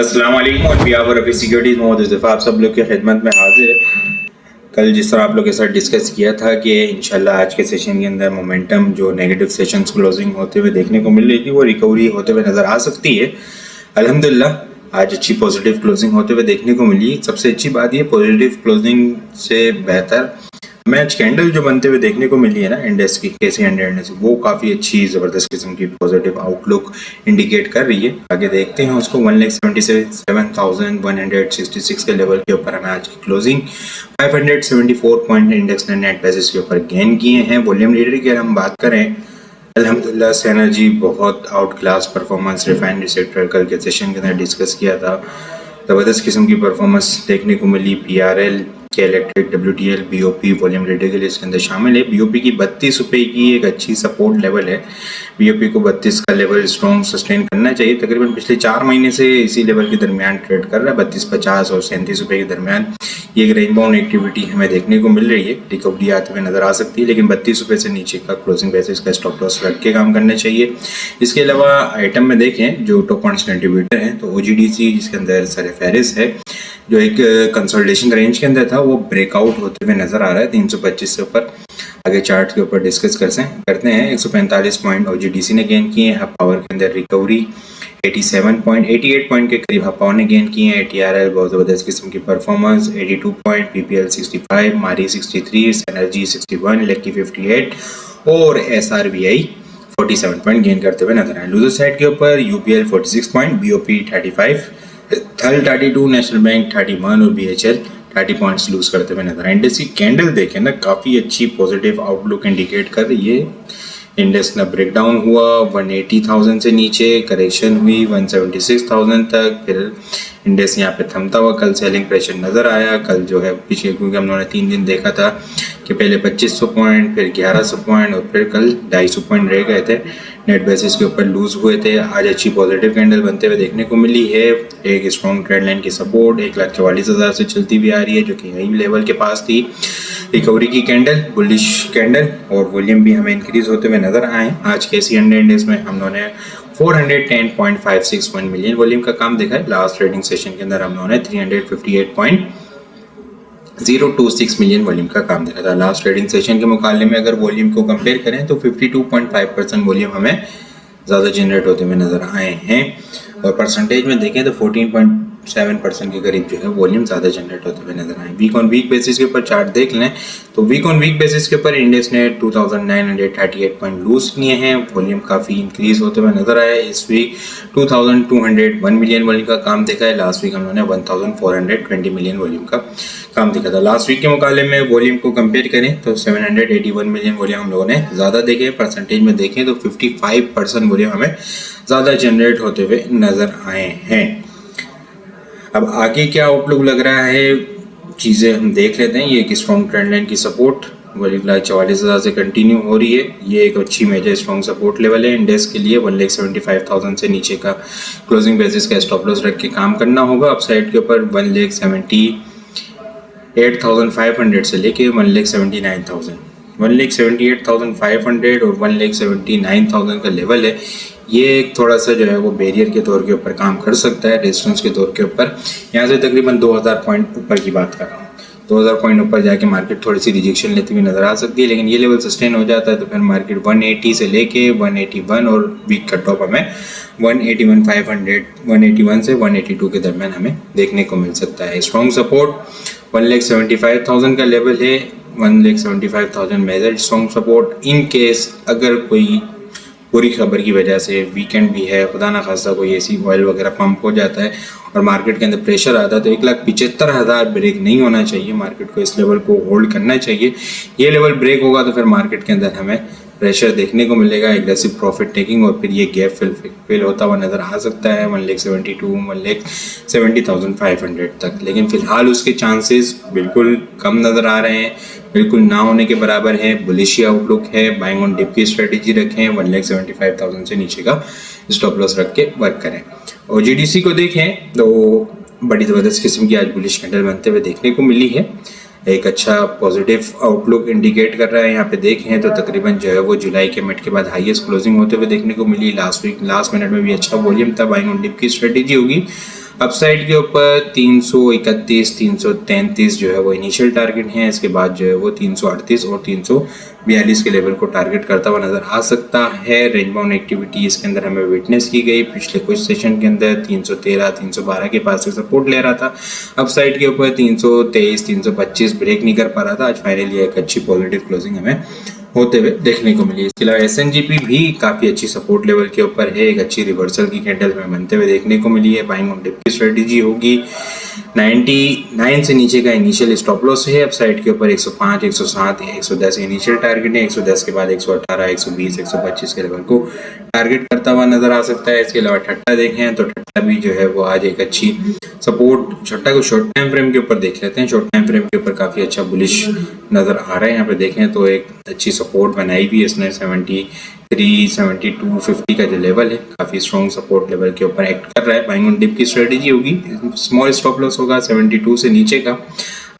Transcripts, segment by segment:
अस्सलाम वालेकुम और बिहार रफी सिक्योरिटीज़ मोहम्मद इज़्ज़फ़ा आप सब लोग की खिदमत में हाजिर है। कल जिस तरह आप लोग के साथ डिस्कस किया था कि इंशाल्लाह आज के सेशन के अंदर मोमेंटम जो नेगेटिव सेशंस क्लोजिंग होते हुए देखने को मिल रही थी वो रिकवरी होते हुए नज़र आ सकती है। अल्हम्दुलिल्लाह आज अच्छी पॉजिटिव क्लोजिंग होते हुए देखने को मिली। सबसे अच्छी बात ये पॉजिटिव क्लोजिंग से बेहतर मैच कैंडल जो बनते हुए देखने को मिली है ना इंडेक्स की KC100 इंडेक्स, वो काफ़ी अच्छी ज़बरदस्त किस्म की पॉजिटिव आउटलुक इंडिकेट कर रही है। आगे देखते हैं उसको 1,77,166 के लेवल के ऊपर हमें आज की क्लोजिंग 574 पॉइंट इंडेक्स ने नेट बेसिस के ऊपर गेन किए हैं। वॉल्यूम लीडर की अगर हम बात करें, अल्हम्दुलिल्लाह एनर्जी बहुत out class performance refinery sector कल के सेशन के अंदर डिस्कस किया था, ज़बरदस्त किस्म की परफॉर्मेंस देखने को मिली। PRL के electric WTL BOP volume leader के लिए इसके अंदर शामिल है। BOP की 32 रुपये की एक अच्छी सपोर्ट लेवल है। BOP को 32 का लेवल स्ट्रॉन्ग सस्टेन करना चाहिए। तकरीबन पिछले 4 महीने से इसी लेवल के दरमियान ट्रेड कर रहा है, 32.50 और 37 रुपये के दरमियान। ये एक रेंज बाउंड एक्टिविटी हमें देखने को मिल रही है, रिकवरी आते हुए नजर आ सकती है, लेकिन 32 रुपये से नीचे का क्लोजिंग बेसिस का स्टॉप लॉस रख के काम करना चाहिए। इसके अलावा आइटम में देखें जो टॉप पॉइंट्स कंट्रीब्यूटर हैं तो OGDC जिसके अंदर सरफेरिस है जो एक कंसोलिडेशन रेंज के अंदर था वो ब्रेकआउट होते हुए नजर आ रहा है 325 से ऊपर। आगे चार्ट के ऊपर डिस्कस करते हैं। 145 पॉइंट OGDC ने गेन किए हैं। पावर के अंदर रिकवरी 88 पॉइंट के करीब पावर ने गेन किए हैं। TRL बहुत ज़बरदस्त किस्म की परफॉर्मेंस 82 पॉइंट, PPL 65, मारी 63, एनर्जी 61, लेकी 58 और SRBI 47 पॉइंट गेन करते हुए नजर आए। लूजर साइड के ऊपर UPL 46 पॉइंट, BOP 35, थल 32, नेशनल बैंक 31 और BHL 30 पॉइंट्स लूज करते हुए नजर आए। इंडेक्स की कैंडल देखें ना, काफ़ी अच्छी पॉजिटिव आउटलुक इंडिकेट कर रही है। इंडेक्स का ब्रेकडाउन हुआ 180,000 से नीचे, करेक्शन हुई 176,000 तक, फिर इंडेक्स यहाँ पे थमता हुआ कल सेलिंग प्रेशर नज़र आया। कल जो है पीछे क्योंकि हम लोगों ने 3 दिन देखा था कि पहले 2500 पॉइंट, फिर 1100 पॉइंट और फिर कल 250 पॉइंट रह गए थे, नेट बेसिस के ऊपर लूज हुए थे। आज अच्छी पॉजिटिव कैंडल बनते हुए देखने को मिली है। एक स्ट्रॉन्ग ट्रेंड लाइन की सपोर्ट 1,44,000 से चलती हुई आ रही है जो कि यही लेवल के पास थी। रिकवरी की कैंडल, बुलिश कैंडल और वॉल्यूम भी हमें इंक्रीज होते हुए नजर आए। आज KC100 इंडेक्स में हम लोगों ने 410.561 मिलियन वॉल्यूम का काम देखा है। लास्ट ट्रेडिंग सेशन के अंदर हम लोगों ने 358.026 मिलियन वॉल्यूम का काम देखा था। लास्ट ट्रेडिंग सेशन के मुकाबले में अगर वॉल्यूम को कंपेयर करें तो 52.5% वॉल्यूम हमें ज़्यादा जनरेट होते हुए नजर आए हैं और परसेंटेज में देखें तो 14.7% के करीब जो है वॉल्यूम ज़्यादा जनरेट होते हुए नजर आए। वीक ऑन वीक बेसिस के ऊपर चार्ट देख लें तो वीक ऑन वीक बेसिस के ऊपर इंडेक्स ने 2,938 पॉइंट लूज किए हैं। वॉल्यूम काफ़ी इंक्रीज होते हुए नजर आए। इस वीक 2,201 मिलियन वॉल्यूम का काम देखा है। लास्ट वीक हम लोगों ने 1,420 मिलियन वॉल्यूम का काम देखा था। लास्ट वीक के मुकाबले में वॉल्यूम को कंपेयर करें तो 781 मिलियन वॉल्यूम हम लोगों ने ज़्यादा देखे। परसेंटेज में देखें तो 55% वॉल्यूम हमें ज़्यादा जनरेट होते हुए नज़र आए हैं। अब आगे क्या आउटलुक लग रहा है चीज़ें हम देख लेते हैं। ये एक स्ट्रॉन्ग ट्रेंड लाइन की सपोर्ट 44,000 से कंटिन्यू हो रही है। ये एक अच्छी मेजर स्ट्रॉन्ग सपोर्ट लेवल है इंडेक्स के लिए। 1,75,000 से नीचे का क्लोजिंग बेसिस का स्टॉप लॉस रख के काम करना होगा। अपसाइड के ऊपर 1,78,500 से लेके 1,79,000, 1,78,500 और 1,79,000 का लेवल है। ये एक थोड़ा सा जो है वो बैरियर के तौर के ऊपर काम कर सकता है, रेजिस्टेंस के तौर के ऊपर। यहाँ से तकरीबन 2,000 पॉइंट ऊपर की बात कर रहा हूँ। 2,000 पॉइंट ऊपर जाके मार्केट थोड़ी सी रिजेक्शन लेती हुई नज़र आ सकती है, लेकिन ये लेवल सस्टेन हो जाता है तो फिर मार्केट 180 से लेके 181 और वीक का टॉप हमें 181,500, 181 से 182 के दरमियान हमें देखने को मिल सकता है। स्ट्रॉन्ग सपोर्ट 1,75,000 का लेवल है। 1,75,000 major strong support. In case अगर कोई बुरी खबर की वजह से वीकेंड भी है, खुदा ना खास्ता कोई ऐसी ऑयल वगैरह पंप हो जाता है और मार्केट के अंदर प्रेशर आता है तो 1,75,000 ब्रेक नहीं होना चाहिए। मार्केट को इस लेवल को होल्ड करना चाहिए। ये लेवल ब्रेक होगा तो फिर मार्केट के अंदर हमें प्रेशर देखने को मिलेगा, एग्रेसिव प्रॉफिट टेकिंग, और फिर ये गैप फिल होता हुआ नज़र आ सकता है 1,72,000, 1,70,500 तक। लेकिन फ़िलहाल उसके चांसेस बिल्कुल कम नज़र आ रहे हैं, बिल्कुल ना होने के बराबर है। बुलिश आउटलुक है। बाइंग ऑन डिप की स्ट्रेटेजी रखें। 1,75,000 से नीचे का स्टॉप लॉस रख के वर्क करें। OGDC को देखें तो बड़ी ज़बरदस्त किस्म की आज बुलिश कैंडल बनते हुए देखने को मिली है। एक अच्छा पॉजिटिव आउटलुक इंडिकेट कर रहा है। यहाँ पे देखें तो तकरीबन जो है वो जुलाई के मिड के बाद हाईएस्ट क्लोजिंग होते हुए देखने को मिली। लास्ट मिनट में भी अच्छा वॉल्यूम था। बाइंग ऑन डिप की स्ट्रेटेजी होगी। अपसाइड के ऊपर 331, 333 जो है वो इनिशियल टारगेट है। इसके बाद जो है वो 338 और 342 के लेवल को टारगेट करता हुआ नजर आ सकता है। रेंज बाउंड एक्टिविटी इसके अंदर हमें विटनेस की गई। पिछले कुछ सेशन के अंदर 313, 312 के पास से सपोर्ट ले रहा था। अपसाइड के ऊपर 323, 325 ब्रेक नहीं कर पा रहा था। आज फाइनली एक अच्छी पॉजिटिव क्लोजिंग हमें होते हुए देखने को मिली। इसके अलावा एसएनजीपी भी काफी अच्छी सपोर्ट लेवल के ऊपर है। एक अच्छी रिवर्सल की कैंडल में बनते हुए देखने को मिली है। बाइंग ऑन डिप की स्ट्रेटेजी होगी। 99 से नीचे का इनिशियल स्टॉप लॉस है। अपसाइड के ऊपर 105, 107, 110 इनिशियल टारगेट है। 110 के बाद 118, 120, 125 के लेवल को टारगेट करता हुआ नजर आ सकता है। इसके अलावा ठट्टा देखें तो ठट्टा भी जो है वो आज एक अच्छी सपोर्ट, छठा को शॉर्ट टाइम फ्रेम के ऊपर देख लेते हैं। शॉर्ट टाइम फ्रेम के ऊपर काफी अच्छा बुलिश नजर आ रहा है। यहाँ पे देखें तो एक अच्छी सपोर्ट बनाई भी है इसने। 73, 72, 50 का जो लेवल है काफी स्ट्रॉन्ग सपोर्ट लेवल के ऊपर एक्ट कर रहा है। बाइंग ऑन डिप की स्ट्रेटेजी होगी। स्मॉल स्टॉप लॉस होगा 72 से नीचे का।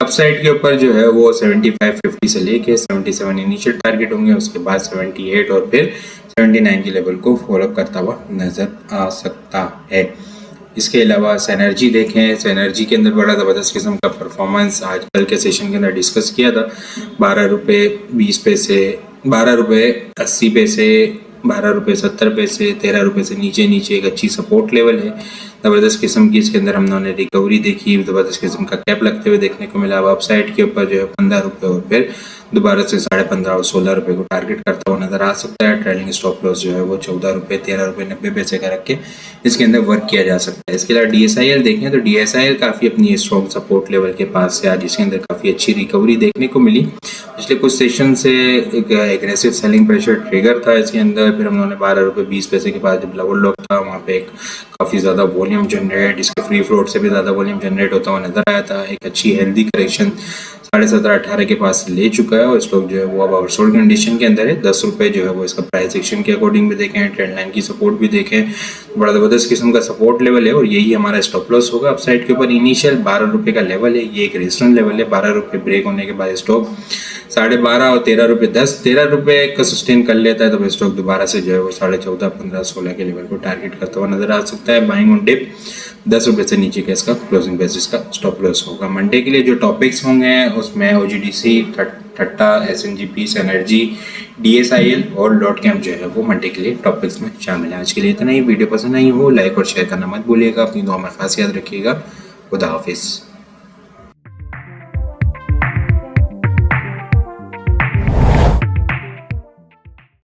अपसाइड के ऊपर जो है वो 75, 50 से लेके 77 इनिशियल टारगेट होंगे। उसके बाद 78 और फिर 79 के लेवल को फॉलो करता हुआ नजर आ सकता है। इसके अलावा सेनर्जी देखें, सेनर्जी के अंदर बड़ा ज़बरदस्त किस्म का परफॉर्मेंस आज कल के सेशन के अंदर डिस्कस किया था। 12 रुपये 20 पैसे, 12 रुपये 80 पैसे, 12 रुपये 70 पैसे, 13 रुपये से नीचे एक अच्छी सपोर्ट लेवल है। ज़बरदस्त किस्म की इसके अंदर हमने रिकवरी देखी। ज़बरदस्त किस्म का कैप लगते हुए देखने को मिला। अब अपसाइड के ऊपर जो है 15 रुपये और फिर दोबारा से 15.5 और 16 रुपये को टारगेट करता हुआ नजर आ सकता है। ट्रेलिंग स्टॉप लॉस जो है वो 14 रुपये, 13 रुपये 90 पैसे का रख के इसके अंदर वर्क किया जा सकता है। इसके अलावा DSIL देखें तो DSIL काफ़ी अपनी स्ट्रॉन्ग सपोर्ट लेवल के पास से आज इसके अंदर काफ़ी अच्छी रिकवरी देखने को मिली। पिछले कुछ सेशन से एक एग्रेसिव सेलिंग प्रेशर ट्रिगर था इसके अंदर। फिर हम लोगों ने 12 रुपये 20 पैसे के पास जब लेवल लॉक था वहाँ पे एक काफ़ी ज़्यादा वॉल्यूम जनरेट, इसके फ्री फ्लोट से भी ज़्यादा वॉल्यूम जनरेट होता हुआ नजर आया था। एक अच्छी हेल्दी करेक्शन 17.5-18 के पास ले चुका है और स्टॉक जो है वो अब ओवरसोल्ड कंडीशन के अंदर है। 10 रुपये जो है वो इसका प्राइस एक्शन के अकॉर्डिंग भी देखें, ट्रेंड लाइन की सपोर्ट भी देखें, बड़ा ज़बरदस्त किस्म का सपोर्ट लेवल है और यही हमारा स्टॉप लॉस होगा। अपसाइड के ऊपर इनिशियल 12 रुपये का लेवल है, ये एक रेजिस्टेंस लेवल है। 12 रुपये ब्रेक होने के बाद स्टॉक 12.5 और 13 रुपये 10, 13 रुपये का सस्टेन कर लेता है तो स्टॉक दोबारा से जो है वो 14.5, 15, 16 के लेवल को टारगेट करता हुआ नजर आ सकता है। बाइंग ऑन डिप 10 रुपये से नीचे का इसका क्लोजिंग बेसिस का स्टॉप लॉस होगा। मंडे के लिए जो टॉपिक्स होंगे उसमें OGDC, ठट्टा, SNGP, एनर्जी, DSIL और डॉट कैम जो है वो मंडे के लिए टॉपिक्स में शामिल है। आज के लिए इतना ही। वीडियो पसंद आई हो लाइक और शेयर करना मत भूलिएगा। अपनी दुआ में खास याद रखिएगा। खुदा हाफिज़।